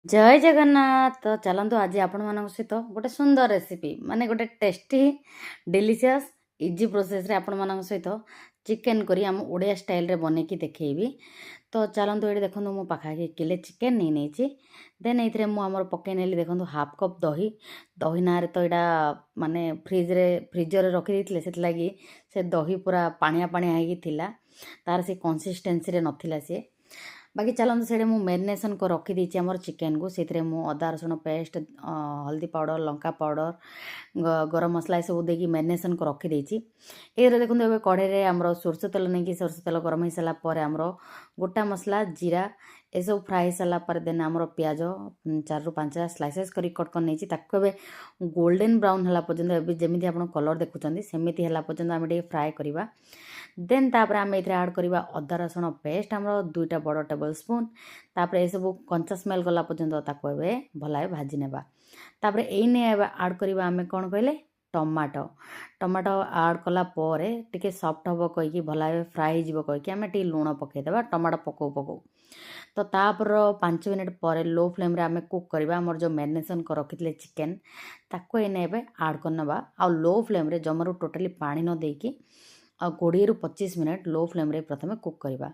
जय जगन्नाथ। तो चलतु आज आपण मान सहित गोटे सुंदर रेसिपी माने गोटे टेस्टी डिलीशियस इजी प्रोसेस रे आपण मान सहित चिकेन करी आम ओडिया स्टाइल रे बनेकी देखैबी। तो चलतु ये देखो मो पाखापाखि किले चिकेन नहीं नहीं देन ये मुझे पकई नेली देखो हाफ कप दही दही ना तो यहाँ माने फ्रिजर रखी से लगी से दही पूरा पानिया पानिया होगी तार से कंसिस्टेंसी रे नथिला से बाकी चलते से मैरिनेसन को रखी देती आम चिकेन को से अदा रसुण पेस्ट हल्दी पाउडर लंका पाउडर गरम मसला ये सब देकी मैरिनेसन को रखी देती ये देखो ए कढ़े आमर सोरष तेल नहीं सोरष तेल गरम हो सारापर आमर गोटा मसला जीरा ये सब फ्राए हो सारापर देन आमर पियाज 4 ରୁ 5ଟା स्लाइसेस कर कट कर नहीं ताको गोल्डन ब्राउन है पर्यटन जमी आप कलर देखुं सेमती है पर्यटन आम फ्राए करवा देन तापर आम ये आड करवा अदा रसुण पेस्ट आम 2टा बड़ टेबल स्पून तापर ये सब कंचा स्मेल गला पर्यटन भल भाजी नेबा तापर एने आड करवा आम कौन कहले टमाटो टमाटो आड कला टिके सफ्ट हम कहीकि भल फ्राए हो कहीकि आम टे लुण पकईदेवा टमाटो पकौ पकौ तो तापर 5 मिनट पर लो फ्लेम रे आम कुक करवा आमर जो मैरिनेसन कर रखी चिकेन ताको एने आड करनवा आ लो फ्लेम रे जमारू टोटाली पानी न देकी 20 ରୁ 25 मिनट लो फ्लेम रे प्रथमे कुक करवा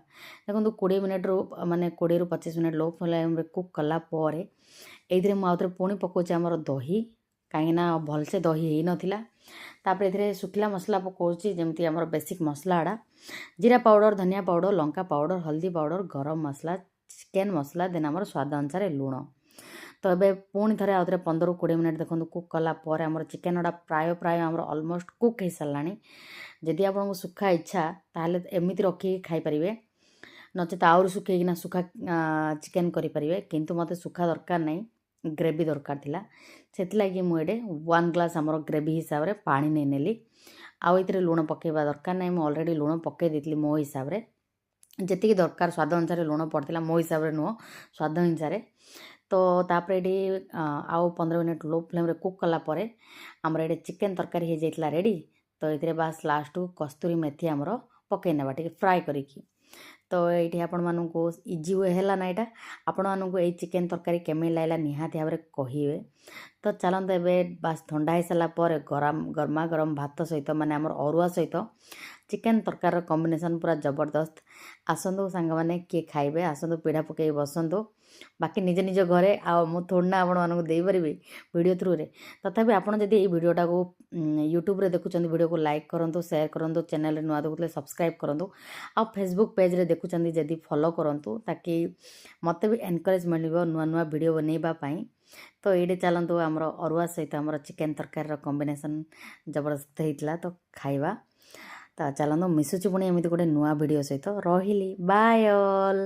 देखो 20 मिनट रू माने 20 ରୁ 25 मिनट लो फ्लेम रे कुक कला परे एइथरे मु आउथरे पुणी पकाउछि आमर दही कहीं भलसे दही हो नाला तापर ये सुखला मसला पकाउछि जेमती आमर बेसिक मसला आड़ा जीरा पाउडर धनिया पाउडर लंका पाउडर हल्दी पाउडर गरम मसला चिकेन मसला देन आमर स्वाद अनुसार लुण तो ये पुणी थे आउे 15 ରୁ 20 मिनट देखो कुक कला आमर चिकेन गुड़ा प्राय प्राय आमर ऑलमोस्ट कुक हो सारा जदि आपको सुखा इच्छा ताहले एमती रखिक खाईपारे नचेत आउरी सुखैकिना सुखा चिकेन करें किंतु मत सुखा दरकार नहीं ग्रेवी दरकार थिला से मुझे 1 ग्लास आमर ग्रेवी हिसाब से पानी नहीं नेली आउ ये लुण पकेवा दरकार नहीं मुझे ऑलरेडी लुण पकई देती मो हिसाब से जी दरकार स्वाद अनुसार लुण पड़ता मो हिसाब से नुह स्वाद अनुसार तो तापर ये आउ 15 मिनट लो फ्लेम रे कुक कला आमर ये चिकेन तरकारी हो जाइए रेडी तो ये बास लास्ट को कस्तूरी मेथी आमर पकई नेबा टिके फ्राए करिकी तो ये आपण मानू इजी वे है ना यहाँ आपण मानू ये चिकेन तरकारी केमी लागला निहाती भाव कहे तो चलते ए बास ठंडा हो सारापर गरम गरमा गरम भात सहित माने आमर अरुआ सहित चिकेन तरकार कॉम्बिनेशन पूरा जबरदस्त आसतु सांग मैंने किए खाइबे आसतु पीढ़ा पकई बसतु बाकी निज निज घरे मु थोड़ी ना आपण मानक देपारि वीडियो थ्रू रे तथापि आपड़ जदि वीडियोटा को यूट्यूब रे देखुं वीडियो को लाइक करूँ शेयर करूँ चैनल नुआ देखुले सब्सक्राइब करूँ आ फेसबुक पेज रे देखुं जदि फॉलो करूँ ताकि मत भी एनकरेज मिल नुआ नुआ वीडियो बनवाई तो ये चलतु आमर अरुआ सहित आमर चिकेन तरकारी कॉम्बिनेशन जबरदस्त होता तो खाइबा तो चलतु मिसुची पुणी एमती गोटे नुआ वीडियो सहित रही बाय ऑल।